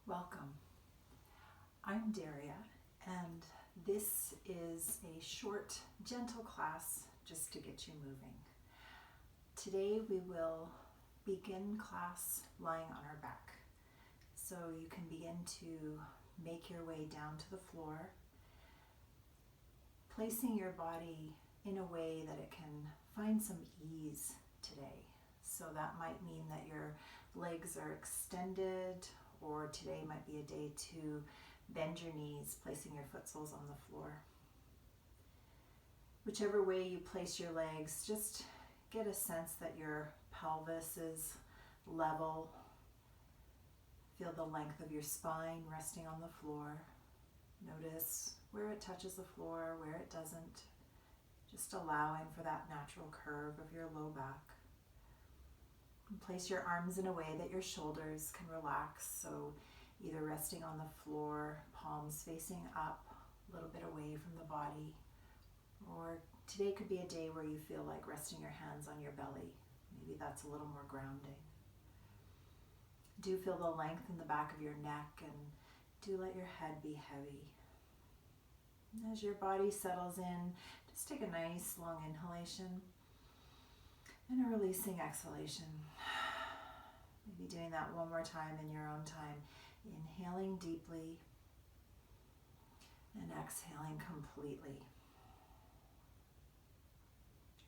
Welcome. I'm Darria, and this is a short, gentle class just to get you moving. Today we will begin class lying on our back. So you can begin to make your way down to the floor, placing your body in a way that it can find some ease today. So that might mean that your legs are extended, or today might be a day to bend your knees, placing your foot soles on the floor. Whichever way you place your legs, just get a sense that your pelvis is level. Feel the length of your spine resting on the floor. Notice where it touches the floor, where it doesn't. Just allowing for that natural curve of your low back. And place your arms in a way that your shoulders can relax, so either resting on the floor, palms facing up, a little bit away from the body, or today could be a day where you feel like resting your hands on your belly. Maybe that's a little more grounding. Do feel the length in the back of your neck, and do let your head be heavy. And as your body settles in, just take a nice long inhalation and a releasing exhalation. Maybe doing that one more time in your own time. Inhaling deeply and exhaling completely.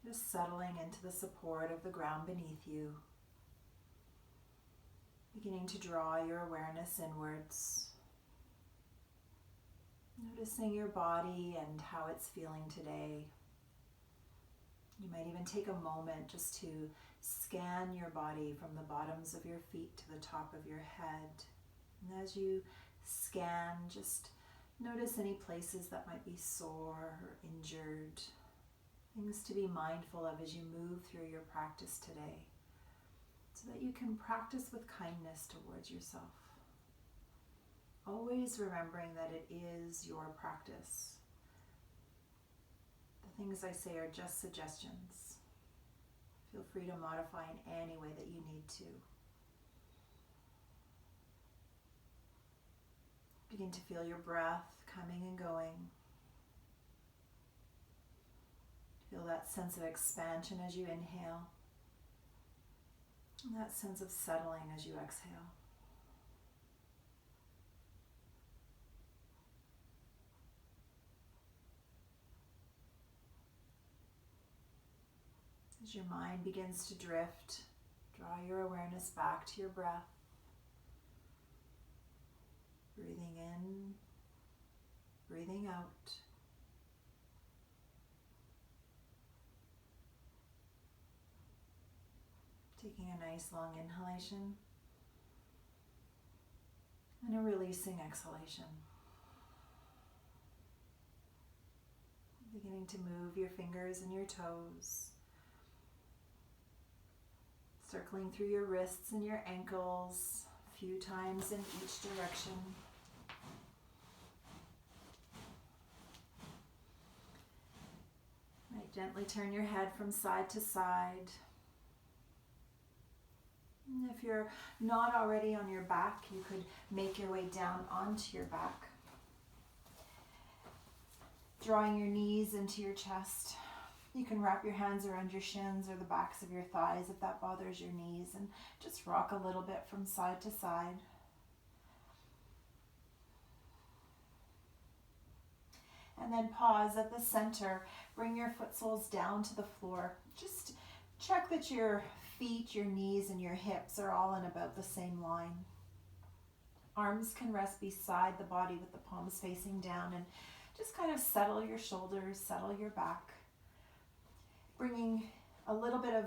Just settling into the support of the ground beneath you. Beginning to draw your awareness inwards. Noticing your body and how it's feeling today. You might even take a moment just to scan your body from the bottoms of your feet to the top of your head. And as you scan, just notice any places that might be sore or injured. Things to be mindful of as you move through your practice today, so that you can practice with kindness towards yourself. Always remembering that it is your practice. The things I say are just suggestions. Feel free to modify in any way that you need to. Begin to feel your breath coming and going. Feel that sense of expansion as you inhale, and that sense of settling as you exhale. As your mind begins to drift, draw your awareness back to your breath. Breathing in, breathing out. Taking a nice long inhalation and a releasing exhalation. Beginning to move your fingers and your toes. Circling through your wrists and your ankles a few times in each direction. Might gently turn your head from side to side. And if you're not already on your back, you could make your way down onto your back. Drawing your knees into your chest. You can wrap your hands around your shins or the backs of your thighs if that bothers your knees, and just rock a little bit from side to side. And then pause at the center. Bring your foot soles down to the floor. Just check that your feet, your knees, and your hips are all in about the same line. Arms can rest beside the body with the palms facing down, and just kind of settle your shoulders, settle your back. Bringing a little bit of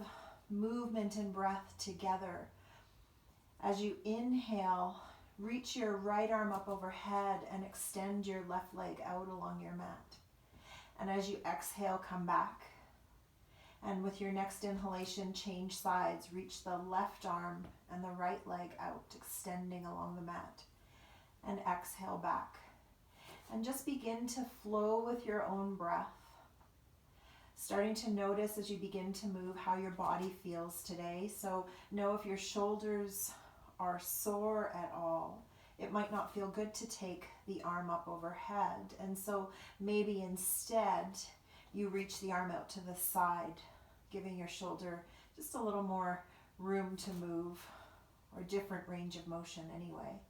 movement and breath together. As you inhale, reach your right arm up overhead and extend your left leg out along your mat. And as you exhale, come back. And with your next inhalation, change sides. Reach the left arm and the right leg out, extending along the mat. And exhale back. And just begin to flow with your own breath. Starting to notice as you begin to move how your body feels today. So know if your shoulders are sore at all. it might not feel good to take the arm up overhead. And so maybe instead you reach the arm out to the side, giving your shoulder just a little more room to move, or different range of motion anyway.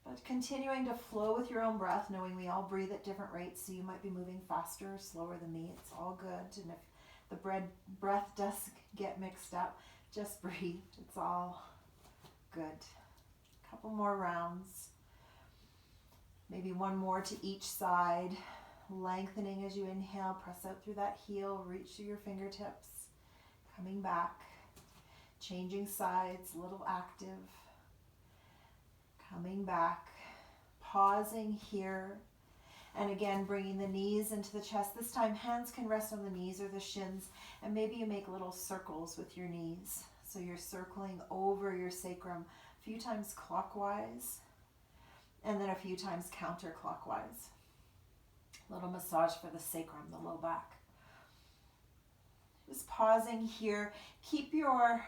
But continuing to flow with your own breath, knowing we all breathe at different rates, so you might be moving faster or slower than me. It's all good. And if the breath does get mixed up, just breathe. It's all good. A couple more rounds. Maybe one more to each side. Lengthening as you inhale, press out through that heel, reach through your fingertips. Coming back. Changing sides, a little active. Coming back, pausing here, and again bringing the knees into the chest. This time hands can rest on the knees or the shins, and maybe you make little circles with your knees. So you're circling over your sacrum a few times clockwise, and then a few times counterclockwise. A little massage for the sacrum, the low back. Just pausing here. Keep your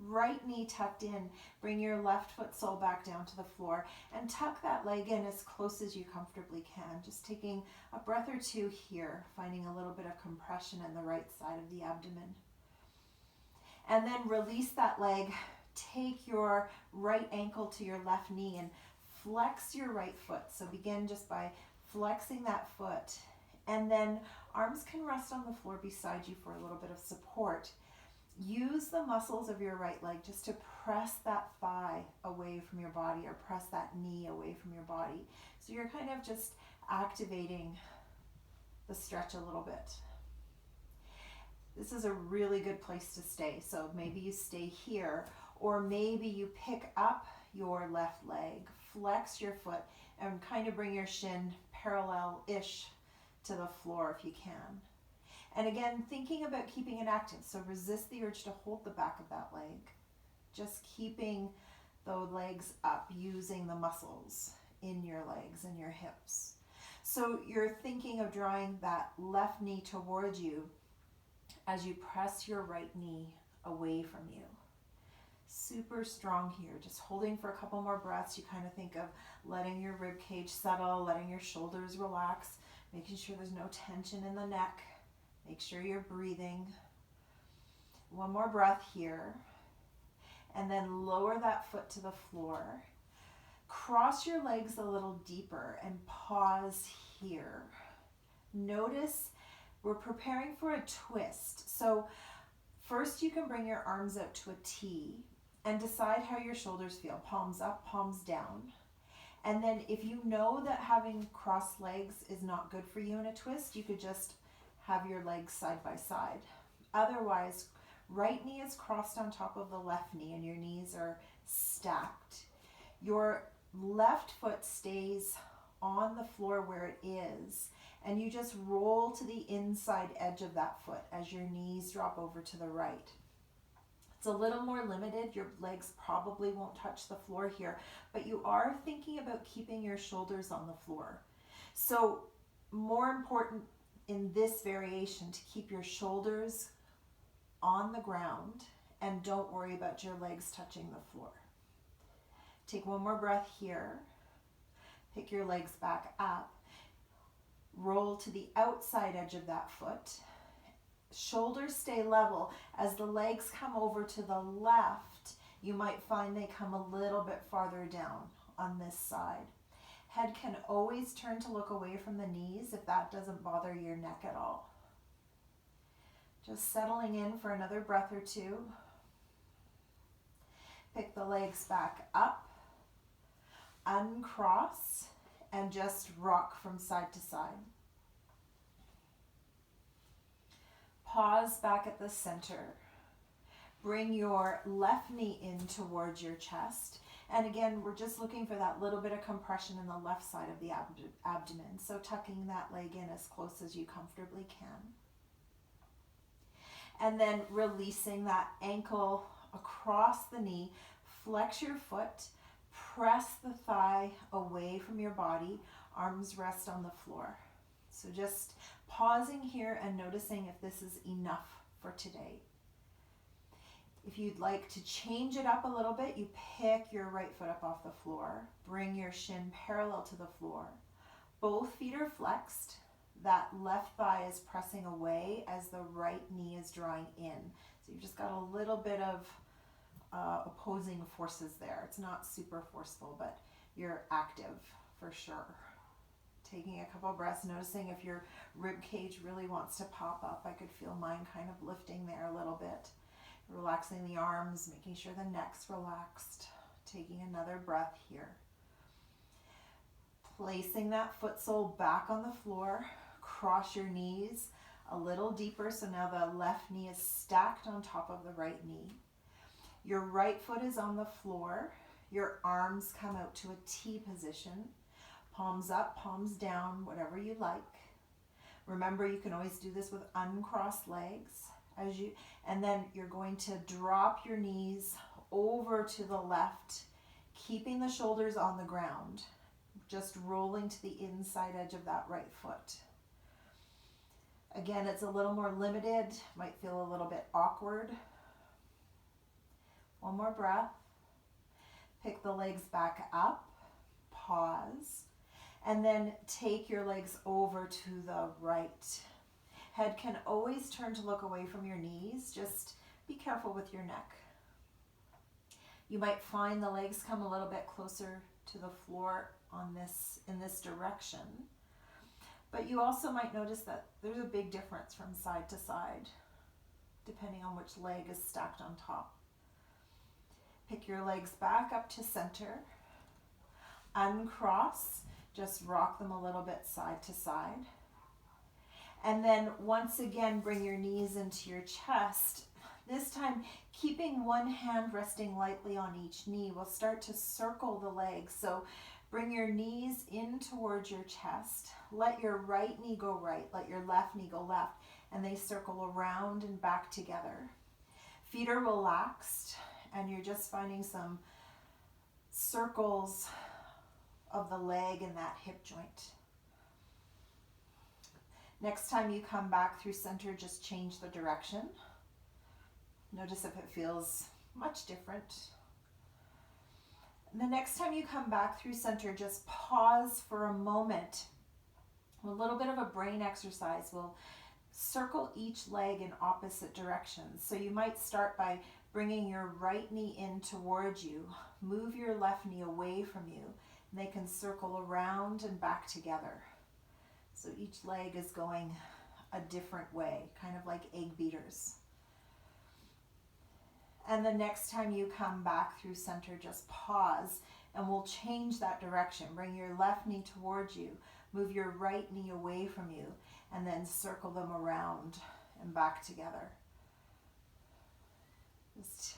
right knee tucked in. Bring your left foot sole back down to the floor and tuck that leg in as close as you comfortably can. Just taking a breath or two here, finding a little bit of compression in the right side of the abdomen. And then release that leg. Take your right ankle to your left knee and flex your right foot. So begin just by flexing that foot. And then arms can rest on the floor beside you for a little bit of support. Use the muscles of your right leg just to press that thigh away from your body, or press that knee away from your body. So you're kind of just activating the stretch a little bit. This is a really good place to stay. So maybe you stay here, or maybe you pick up your left leg, flex your foot, and kind of bring your shin parallel-ish to the floor if you can. And again, thinking about keeping it active. So resist the urge to hold the back of that leg. Just keeping those legs up, using the muscles in your legs and your hips. So you're thinking of drawing that left knee towards you as you press your right knee away from you. Super strong here. Just holding for a couple more breaths. You kind of think of letting your rib cage settle, letting your shoulders relax, making sure there's no tension in the neck. Make sure you're breathing. One more breath here. And then lower that foot to the floor. Cross your legs a little deeper and pause here. Notice we're preparing for a twist. So first you can bring your arms out to a T and decide how your shoulders feel. Palms up, palms down. And then if you know that having crossed legs is not good for you in a twist, you could just have your legs side by side. Otherwise, right knee is crossed on top of the left knee and your knees are stacked. Your left foot stays on the floor where it is, and you just roll to the inside edge of that foot as your knees drop over to the right. It's a little more limited. Your legs probably won't touch the floor here, but you are thinking about keeping your shoulders on the floor. So more important in this variation to keep your shoulders on the ground and don't worry about your legs touching the floor. Take one more breath here. Pick your legs back up. Roll to the outside edge of that foot. Shoulders stay level. As the legs come over to the left, you might find they come a little bit farther down on this side. Head can always turn to look away from the knees if that doesn't bother your neck at all. Just settling in for another breath or two. Pick the legs back up, uncross, and just rock from side to side. Pause back at the center. Bring your left knee in towards your chest. And again, we're just looking for that little bit of compression in the left side of the abdomen. So tucking that leg in as close as you comfortably can. And then releasing that ankle across the knee. Flex your foot. Press the thigh away from your body. Arms rest on the floor. So just pausing here and noticing if this is enough for today. If you'd like to change it up a little bit, you pick your right foot up off the floor, bring your shin parallel to the floor. Both feet are flexed. That left thigh is pressing away as the right knee is drawing in. So you've just got a little bit of opposing forces there. It's not super forceful, but you're active for sure. Taking a couple of breaths, noticing if your rib cage really wants to pop up. I could feel mine kind of lifting there a little bit. Relaxing the arms, making sure the neck's relaxed. Taking another breath here. Placing that foot sole back on the floor. Cross your knees a little deeper, so now the left knee is stacked on top of the right knee. Your right foot is on the floor. Your arms come out to a T position. Palms up, palms down, whatever you like. Remember, you can always do this with uncrossed legs. And then you're going to drop your knees over to the left, keeping the shoulders on the ground, just rolling to the inside edge of that right foot. Again, it's a little more limited, might feel a little bit awkward. One more breath. Pick the legs back up, pause, and then take your legs over to the right. Head can always turn to look away from your knees. Just be careful with your neck. You might find the legs come a little bit closer to the floor in this direction. But you also might notice that there's a big difference from side to side, depending on which leg is stacked on top. Pick your legs back up to center. Uncross, just rock them a little bit side to side. And then once again, bring your knees into your chest. This time, keeping one hand resting lightly on each knee, we'll start to circle the legs. So bring your knees in towards your chest. Let your right knee go right, let your left knee go left, and they circle around and back together. Feet are relaxed, and you're just finding some circles of the leg and that hip joint. Next time you come back through center, just change the direction. Notice if it feels much different. And the next time you come back through center, just pause for a moment. A little bit of a brain exercise. We'll circle each leg in opposite directions. So you might start by bringing your right knee in towards you. Move your left knee away from you. And they can circle around and back together. So each leg is going a different way, kind of like egg beaters. And the next time you come back through center, just pause and we'll change that direction. Bring your left knee towards you, move your right knee away from you, and then circle them around and back together. Just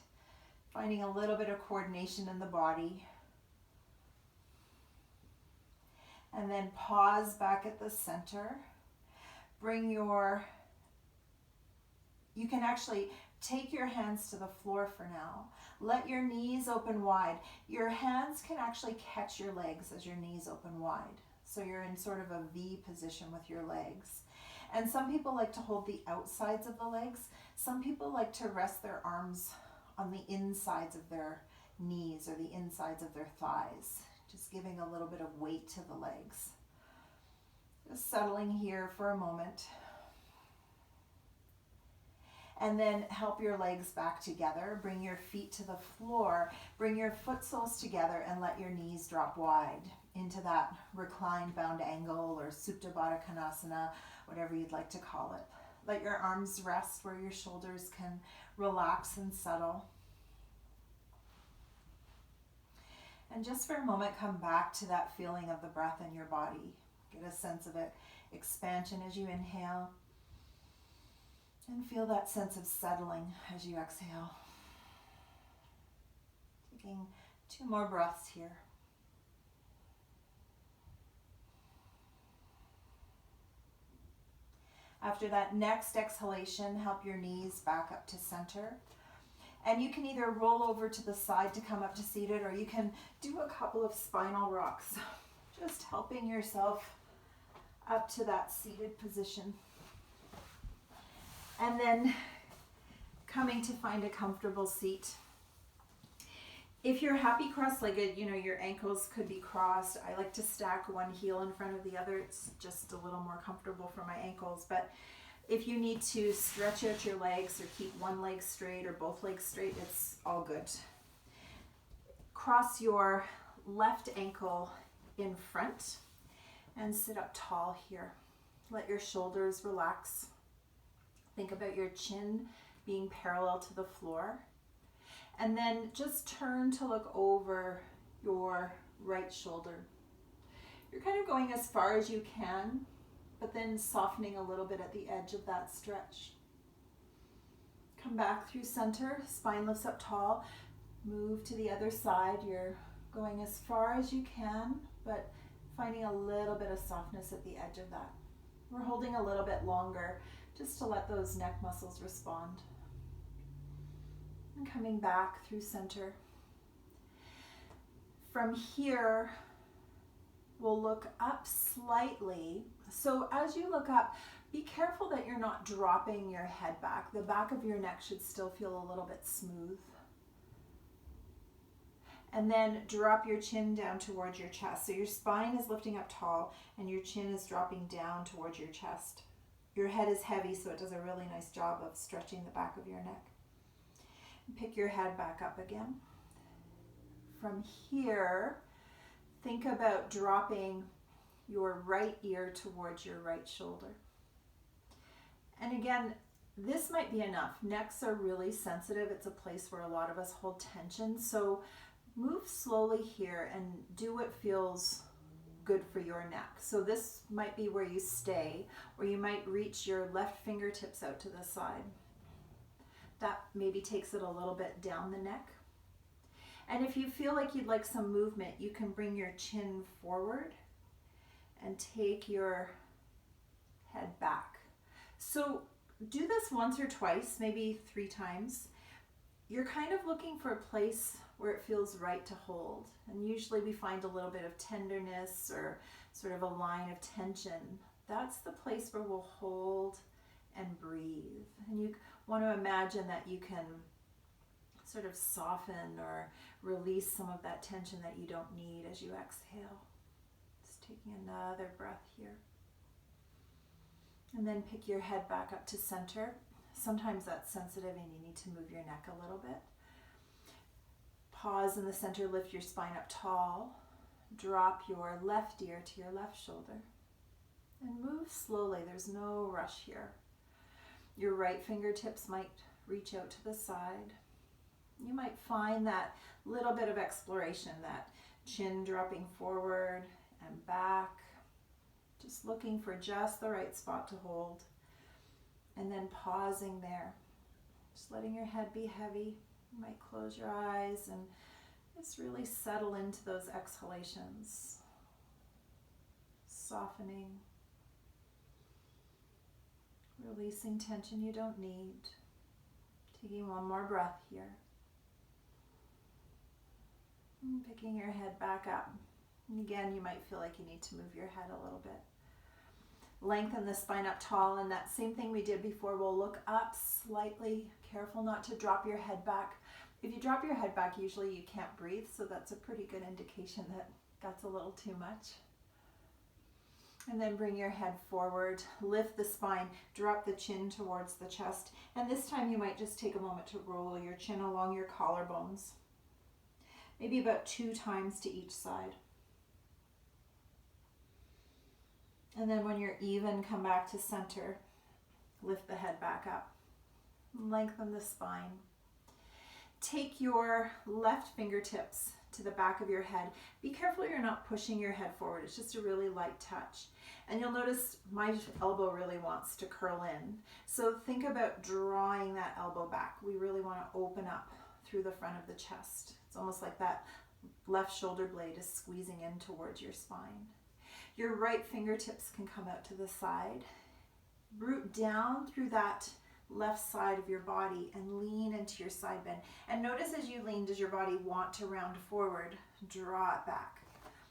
finding a little bit of coordination in the body. And then pause back at the center. You can actually take your hands to the floor for now. Let your knees open wide. Your hands can actually catch your legs as your knees open wide. So you're in sort of a V position with your legs. And some people like to hold the outsides of the legs. Some people like to rest their arms on the insides of their knees or the insides of their thighs. Just giving a little bit of weight to the legs. Just settling here for a moment. And then help your legs back together. Bring your feet to the floor. Bring your foot soles together and let your knees drop wide into that reclined bound angle or Supta Baddha Konasana, whatever you'd like to call it. Let your arms rest where your shoulders can relax and settle. And just for a moment, come back to that feeling of the breath in your body. Get a sense of it, expansion as you inhale. And feel that sense of settling as you exhale. Taking 2 more breaths here. After that next exhalation, help your knees back up to center. And you can either roll over to the side to come up to seated, or you can do a couple of spinal rocks, just helping yourself up to that seated position. And then coming to find a comfortable seat. If you're happy cross-legged, your ankles could be crossed. I like to stack one heel in front of the other. It's just a little more comfortable for my ankles. But if you need to stretch out your legs or keep one leg straight or both legs straight, it's all good. Cross your left ankle in front and sit up tall here. Let your shoulders relax. Think about your chin being parallel to the floor. And then just turn to look over your right shoulder. You're kind of going as far as you can, but then softening a little bit at the edge of that stretch. Come back through center, spine lifts up tall. Move to the other side. You're going as far as you can, but finding a little bit of softness at the edge of that. We're holding a little bit longer just to let those neck muscles respond. And coming back through center. From here, we'll look up slightly. So as you look up, be careful that you're not dropping your head back. The back of your neck should still feel a little bit smooth. And then drop your chin down towards your chest. So your spine is lifting up tall and your chin is dropping down towards your chest. Your head is heavy, so it does a really nice job of stretching the back of your neck. Pick your head back up again. From here, think about dropping your right ear towards your right shoulder. And again, this might be enough. Necks are really sensitive. It's a place where a lot of us hold tension. So move slowly here and do what feels good for your neck. So this might be where you stay, or you might reach your left fingertips out to the side. That maybe takes it a little bit down the neck. And if you feel like you'd like some movement, you can bring your chin forward and take your head back. So do this once or twice, maybe 3 times. You're kind of looking for a place where it feels right to hold. And usually we find a little bit of tenderness or sort of a line of tension. That's the place where we'll hold and breathe. And you want to imagine that you can sort of soften or release some of that tension that you don't need as you exhale. Just taking another breath here. And then pick your head back up to center. Sometimes that's sensitive and you need to move your neck a little bit. Pause in the center, lift your spine up tall. Drop your left ear to your left shoulder. And move slowly, there's no rush here. Your right fingertips might reach out to the side. You might find that little bit of exploration, that chin dropping forward and back. Just looking for just the right spot to hold. And then pausing there. Just letting your head be heavy. You might close your eyes and just really settle into those exhalations. Softening. Releasing tension you don't need. Taking one more breath here. And picking your head back up. And again, you might feel like you need to move your head a little bit. Lengthen the spine up tall, and that same thing we did before, we'll look up slightly. Careful not to drop your head back. If you drop your head back, usually you can't breathe, so that's a pretty good indication that that's a little too much. And then bring your head forward, lift the spine, drop the chin towards the chest, and this time you might just take a moment to roll your chin along your collarbones. Maybe about 2 times to each side. And then when you're even, come back to center. Lift the head back up. Lengthen the spine. Take your left fingertips to the back of your head. Be careful you're not pushing your head forward. It's just a really light touch. And you'll notice my elbow really wants to curl in. So think about drawing that elbow back. We really want to open up through the front of the chest. It's almost like that left shoulder blade is squeezing in towards your spine. Your right fingertips can come out to the side. Root down through that left side of your body and lean into your side bend. And notice as you lean, does your body want to round forward? Draw it back.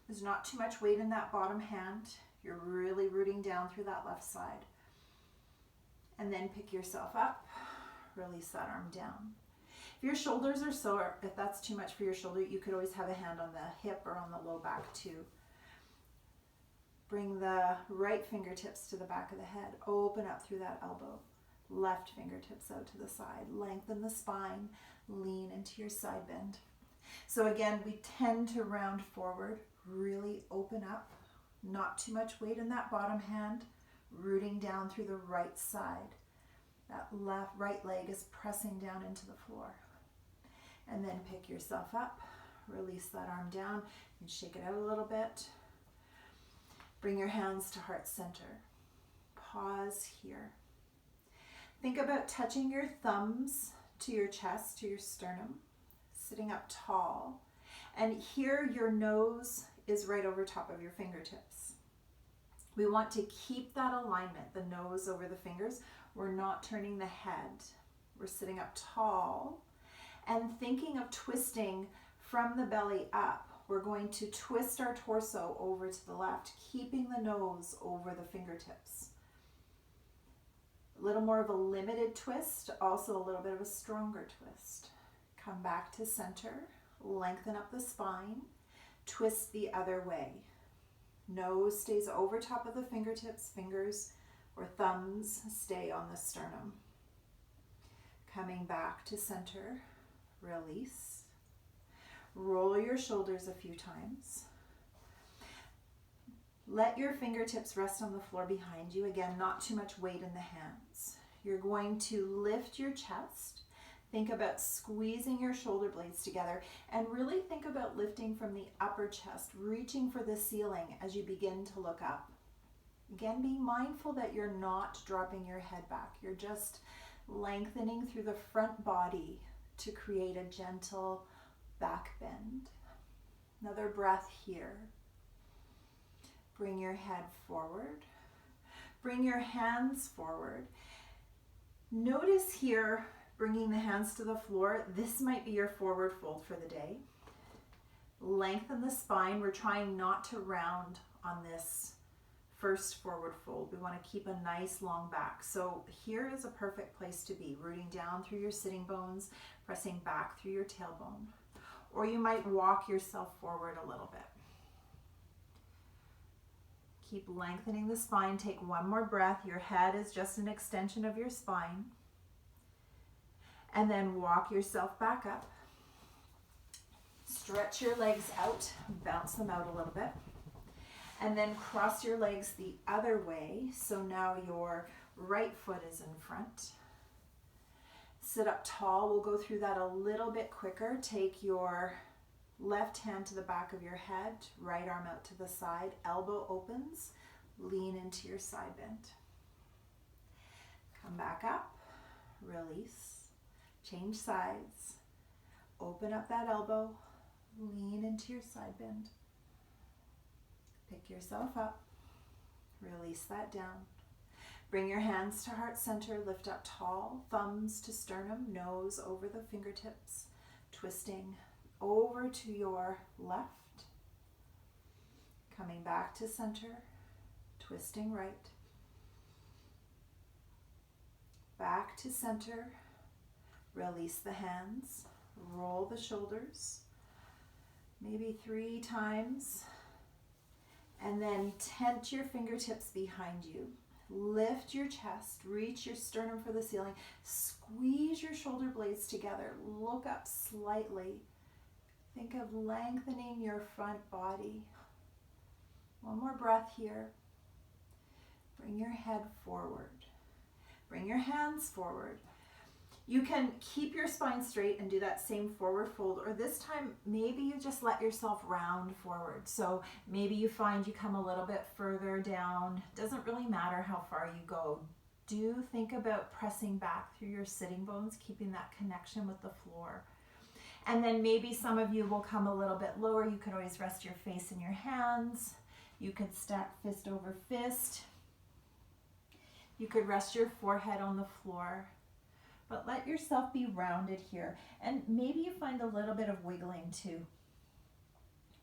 There's not too much weight in that bottom hand. You're really rooting down through that left side. And then pick yourself up. Release that arm down. If your shoulders are sore, if that's too much for your shoulder, you could always have a hand on the hip or on the low back too. Bring the right fingertips to the back of the head. Open up through that elbow. Left fingertips out to the side. Lengthen the spine. Lean into your side bend. So again, we tend to round forward. Really open up. Not too much weight in that bottom hand. Rooting down through the right side. That right leg is pressing down into the floor. And then pick yourself up. Release that arm down and shake it out a little bit. Bring your hands to heart center. Pause here. Think about touching your thumbs to your chest, to your sternum, sitting up tall. And here your nose is right over top of your fingertips. We want to keep that alignment, the nose over the fingers. We're not turning the head. We're sitting up tall and thinking of twisting from the belly up. We're going to twist our torso over to the left, keeping the nose over the fingertips. A little more of a limited twist, also a little bit of a stronger twist. Come back to center, lengthen up the spine, twist the other way. Nose stays over top of the fingertips, fingers or thumbs stay on the sternum. Coming back to center, release. Roll your shoulders a few times. Let your fingertips rest on the floor behind you. Again, not too much weight in the hands. You're going to lift your chest. Think about squeezing your shoulder blades together and really think about lifting from the upper chest, reaching for the ceiling as you begin to look up. Again, be mindful that you're not dropping your head back. You're just lengthening through the front body to create a gentle back bend. Another breath here. Bring your head forward. Bring your hands forward. Notice here, bringing the hands to the floor, this might be your forward fold for the day. Lengthen the spine. We're trying not to round on this first forward fold. We want to keep a nice long back. So here is a perfect place to be, rooting down through your sitting bones, pressing back through your tailbone. Or you might walk yourself forward a little bit. Keep lengthening the spine. Take one more breath. Your head is just an extension of your spine. And then walk yourself back up. Stretch your legs out. Bounce them out a little bit. And then cross your legs the other way. So now your right foot is in front. Sit up tall. We'll go through that a little bit quicker. Take your left hand to the back of your head, right arm out to the side, elbow opens, lean into your side bend. Come back up, release, change sides, open up that elbow, lean into your side bend. Pick yourself up, release that down. Bring your hands to heart center, lift up tall, thumbs to sternum, nose over the fingertips, twisting over to your left, coming back to center, twisting right, back to center, release the hands, roll the shoulders, maybe 3 times, and then tent your fingertips behind you. Lift your chest, reach your sternum for the ceiling, squeeze your shoulder blades together, look up slightly. Think of lengthening your front body. One more breath here. Bring your head forward. Bring your hands forward. You can keep your spine straight and do that same forward fold, or this time maybe you just let yourself round forward. So maybe you find you come a little bit further down. Doesn't really matter how far you go. Do think about pressing back through your sitting bones, keeping that connection with the floor. And then maybe some of you will come a little bit lower. You could always rest your face in your hands. You could stack fist over fist. You could rest your forehead on the floor. But let yourself be rounded here. And maybe you find a little bit of wiggling too.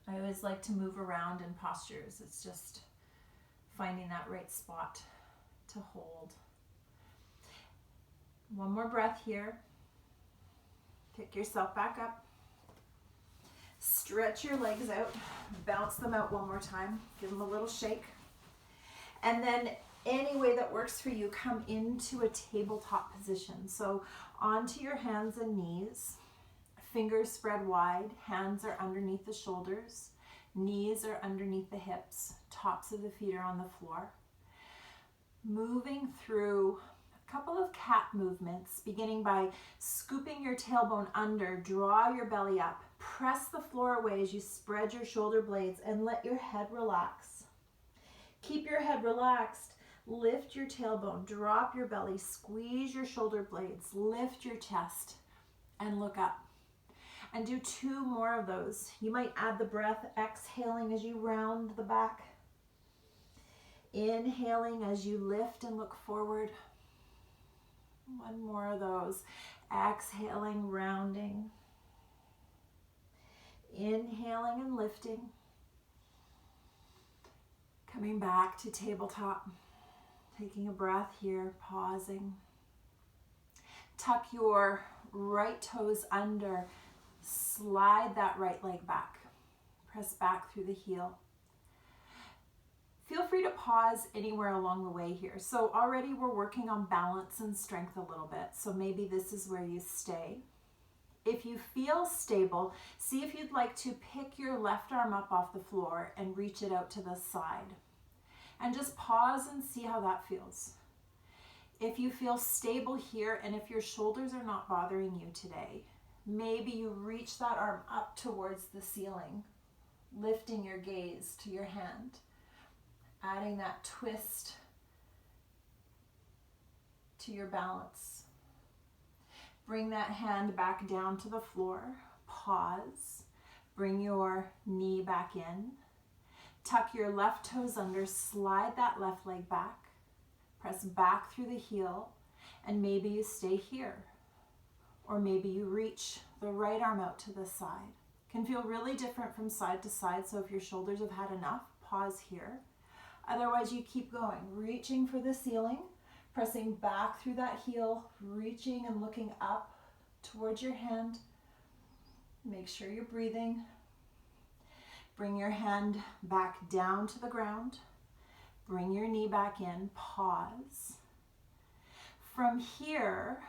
I always like to move around in postures. It's just finding that right spot to hold. One more breath here. Pick yourself back up. Stretch your legs out. Bounce them out one more time. Give them a little shake. And then any way that works for you, come into a tabletop position. So onto your hands and knees. Fingers spread wide. Hands are underneath the shoulders. Knees are underneath the hips. Tops of the feet are on the floor. Moving through a couple of cat movements, beginning by scooping your tailbone under, draw your belly up, press the floor away as you spread your shoulder blades and let your head relax. Keep your head relaxed. Lift your tailbone, drop your belly, squeeze your shoulder blades, lift your chest, and look up. And do 2 more of those. You might add the breath, exhaling as you round the back. Inhaling as you lift and look forward. 1 more of those. Exhaling, rounding. Inhaling and lifting. Coming back to tabletop. Taking a breath here, pausing. Tuck your right toes under. Slide that right leg back. Press back through the heel. Feel free to pause anywhere along the way here. So already we're working on balance and strength a little bit. So maybe this is where you stay. If you feel stable, see if you'd like to pick your left arm up off the floor and reach it out to the side. And just pause and see how that feels. If you feel stable here and if your shoulders are not bothering you today, maybe you reach that arm up towards the ceiling, lifting your gaze to your hand, adding that twist to your balance. Bring that hand back down to the floor, pause, bring your knee back in, tuck your left toes under, slide that left leg back, press back through the heel, and maybe you stay here. Or maybe you reach the right arm out to the side. Can feel really different from side to side, so if your shoulders have had enough, pause here. Otherwise, you keep going, reaching for the ceiling, pressing back through that heel, reaching and looking up towards your hand. Make sure you're breathing. Bring your hand back down to the ground. Bring your knee back in, pause. From here,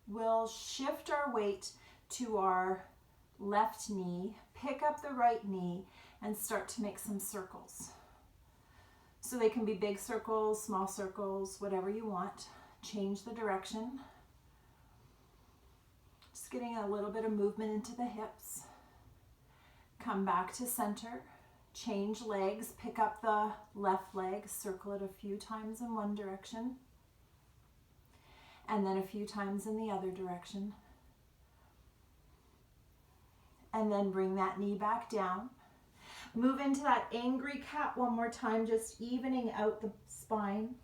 we'll shift our weight to our left knee, pick up the right knee, and start to make some circles. So they can be big circles, small circles, whatever you want. Change the direction. Just getting a little bit of movement into the hips. Come back to center. Change legs, pick up the left leg, circle it a few times in one direction, and then a few times in the other direction. And then bring that knee back down. Move into that angry cat one more time, just evening out the spine.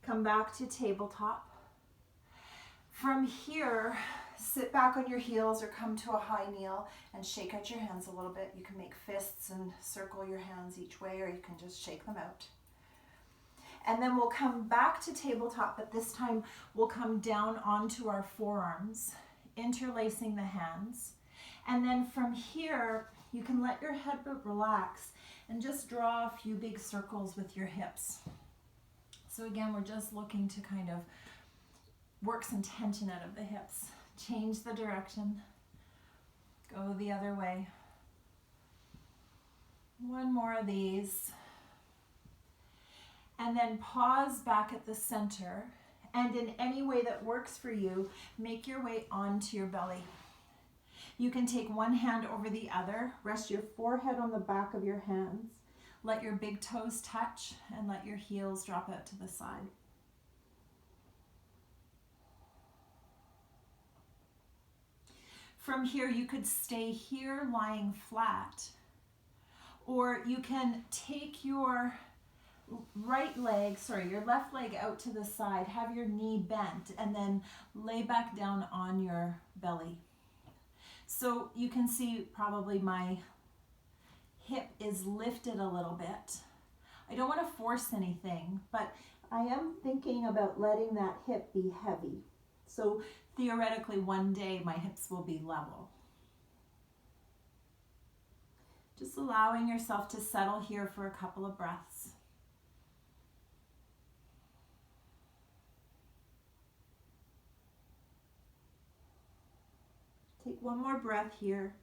Come back to tabletop. From here, sit back on your heels or come to a high kneel and shake out your hands a little bit. You can make fists and circle your hands each way, or you can just shake them out. And then we'll come back to tabletop, but this time we'll come down onto our forearms, interlacing the hands. And then from here, you can let your head relax and just draw a few big circles with your hips. So again, we're just looking to kind of work some tension out of the hips. Change the direction. Go the other way. One more of these. And then pause back at the center. And in any way that works for you, make your way onto your belly. You can take one hand over the other, rest your forehead on the back of your hands, let your big toes touch, and let your heels drop out to the side. From here, you could stay here lying flat, or you can take your your left leg out to the side, have your knee bent, and then lay back down on your belly. So you can see probably my hip is lifted a little bit. I don't want to force anything, but I am thinking about letting that hip be heavy. So theoretically, one day my hips will be level. Just allowing yourself to settle here for a couple of breaths. Take one more breath here.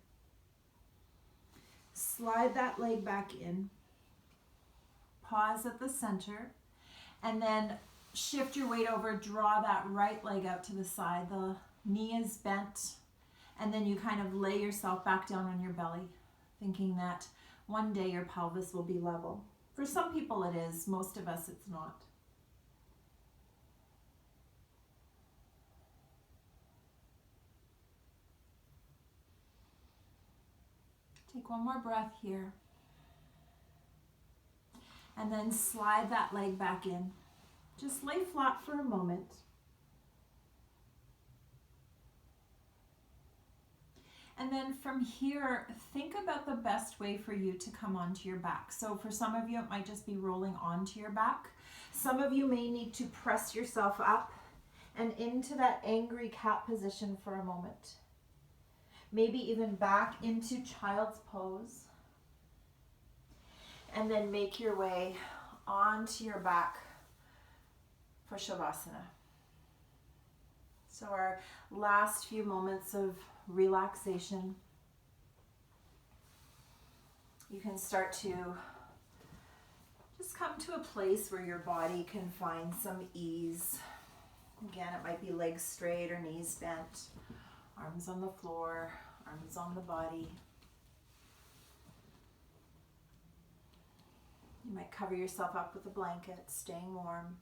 Slide that leg back in. Pause at the center. And then shift your weight over. Draw that right leg out to the side. The knee is bent. And then you kind of lay yourself back down on your belly, thinking that one day your pelvis will be level. For some people it is. Most of us it's not. Take one more breath here. And then slide that leg back in. Just lay flat for a moment. And then from here, think about the best way for you to come onto your back. So for some of you, it might just be rolling onto your back. Some of you may need to press yourself up and into that angry cat position for a moment. Maybe even back into child's pose. And then make your way onto your back for Savasana. So our last few moments of relaxation. You can start to just come to a place where your body can find some ease. Again, it might be legs straight or knees bent, arms on the floor, arms on the body. You might cover yourself up with a blanket, staying warm.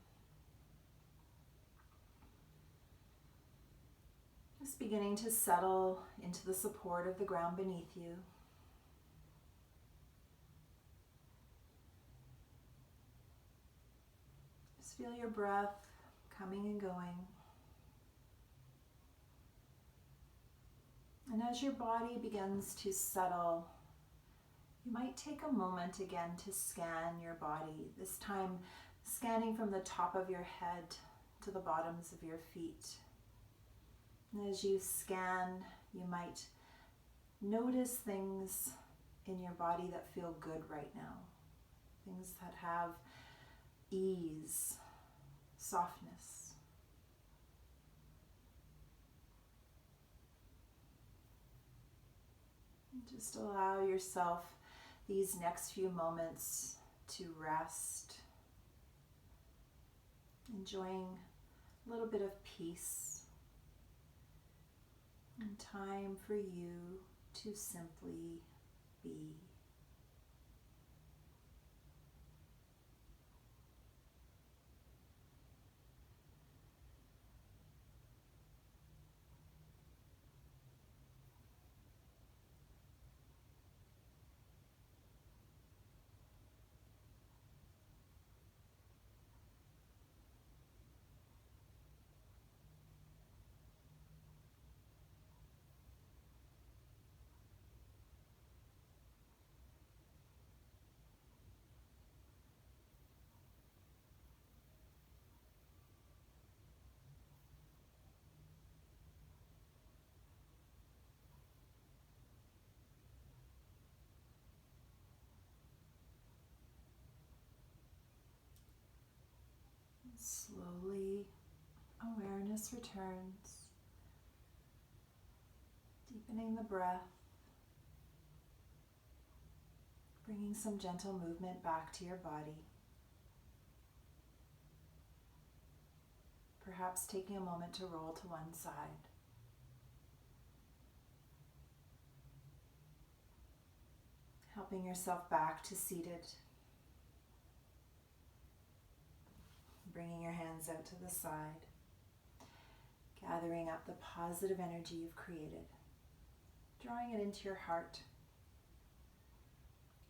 Just beginning to settle into the support of the ground beneath you. Just feel your breath coming and going. And as your body begins to settle, you might take a moment again to scan your body, this time scanning from the top of your head to the bottoms of your feet. And as you scan, you might notice things in your body that feel good right now. Things that have ease, softness. And just allow yourself these next few moments to rest, enjoying a little bit of peace and time for you to simply be. Slowly, awareness returns, deepening the breath, bringing some gentle movement back to your body. Perhaps taking a moment to roll to one side. Helping yourself back to seated. Bringing your hands out to the side, gathering up the positive energy you've created, drawing it into your heart,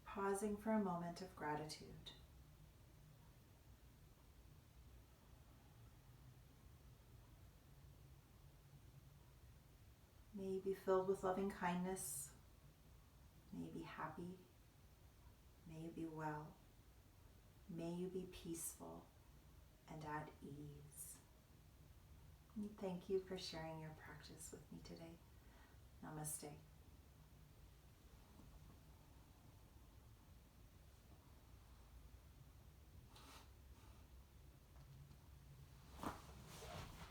pausing for a moment of gratitude. May you be filled with loving kindness, may you be happy, may you be well, may you be peaceful. and at ease. And thank you for sharing your practice with me today. Namaste.